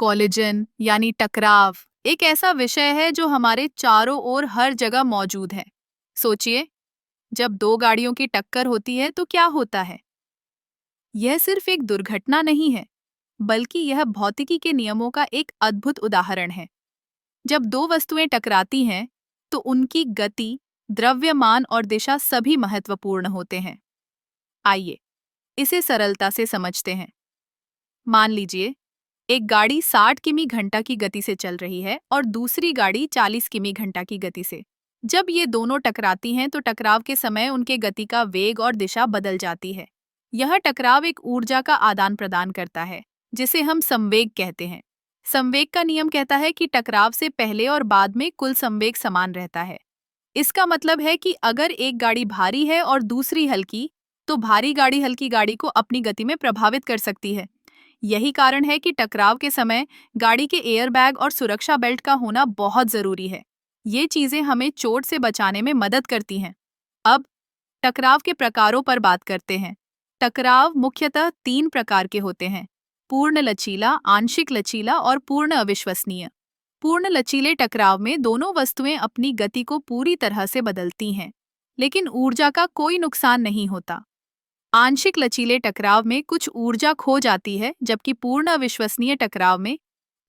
Collision यानी टकराव एक ऐसा विषय है जो हमारे चारों ओर हर जगह मौजूद है। सोचिए, जब दो गाड़ियों की टक्कर होती है तो क्या होता है? यह सिर्फ एक दुर्घटना नहीं है, बल्कि यह भौतिकी के नियमों का एक अद्भुत उदाहरण है। जब दो वस्तुएं टकराती हैं, तो उनकी गति, द्रव्यमान और दिशा सभी महत्वपूर्ण होते हैं। आइए, इसे सरलता से समझते हैं। मान लीजिए, एक गाड़ी 60 किमी घंटा की गति से चल रही है और दूसरी गाड़ी 40 किमी घंटा की गति से। जब ये दोनों टकराती हैं तो टकराव के समय उनके गति का वेग और दिशा बदल जाती है। यह टकराव एक ऊर्जा का आदान प्रदान करता है, जिसे हम संवेग कहते हैं। संवेग का नियम कहता है कि टकराव से पहले और बाद में कुल संवेग समान रहता है। इसका मतलब है कि अगर एक गाड़ी भारी है और दूसरी हल्की, तो भारी गाड़ी हल्की गाड़ी को अपनी गति में प्रभावित कर सकती है। यही कारण है कि टकराव के समय गाड़ी के एयरबैग और सुरक्षा बेल्ट का होना बहुत जरूरी है। ये चीजें हमें चोट से बचाने में मदद करती हैं। अब टकराव के प्रकारों पर बात करते हैं। टकराव मुख्यतः 3 प्रकार के होते हैं: पूर्ण लचीला, आंशिक लचीला और पूर्ण अविश्वसनीय। पूर्ण लचीले टकराव में दोनों वस्तुएं अपनी गति को पूरी तरह से बदलती हैं, लेकिन ऊर्जा का कोई नुकसान नहीं होता। आंशिक लचीले टकराव में कुछ ऊर्जा खो जाती है, जबकि पूर्ण अविश्वसनीय टकराव में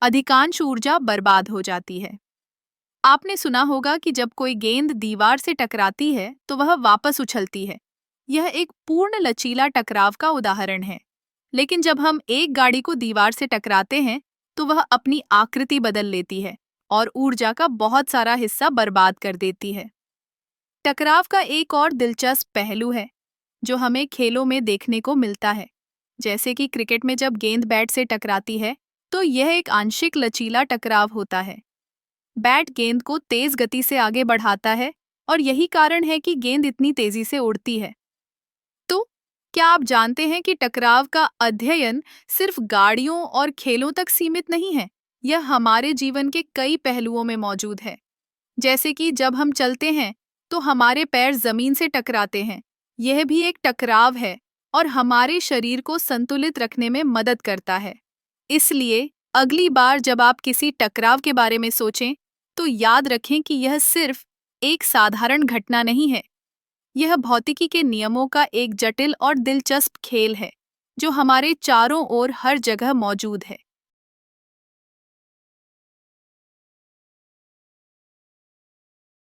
अधिकांश ऊर्जा बर्बाद हो जाती है। आपने सुना होगा कि जब कोई गेंद दीवार से टकराती है तो वह वापस उछलती है। यह एक पूर्ण लचीला टकराव का उदाहरण है। लेकिन जब हम एक गाड़ी को दीवार से टकराते हैं तो वह अपनी आकृति बदल लेती है और ऊर्जा का बहुत सारा हिस्सा बर्बाद कर देती है। टकराव का एक और दिलचस्प पहलू है जो हमें खेलों में देखने को मिलता है। जैसे कि क्रिकेट में जब गेंद बैट से टकराती है तो यह एक आंशिक लचीला टकराव होता है। बैट गेंद को तेज गति से आगे बढ़ाता है और यही कारण है कि गेंद इतनी तेजी से उड़ती है। तो क्या आप जानते हैं कि टकराव का अध्ययन सिर्फ गाड़ियों और खेलों तक सीमित नहीं है? यह हमारे जीवन के कई पहलुओं में मौजूद है। जैसे कि जब हम चलते हैं तो हमारे पैर जमीन से टकराते हैं। यह भी एक टकराव है और हमारे शरीर को संतुलित रखने में मदद करता है। इसलिए अगली बार जब आप किसी टकराव के बारे में सोचें, तो याद रखें कि यह सिर्फ एक साधारण घटना नहीं है। यह भौतिकी के नियमों का एक जटिल और दिलचस्प खेल है, जो हमारे चारों ओर हर जगह मौजूद है।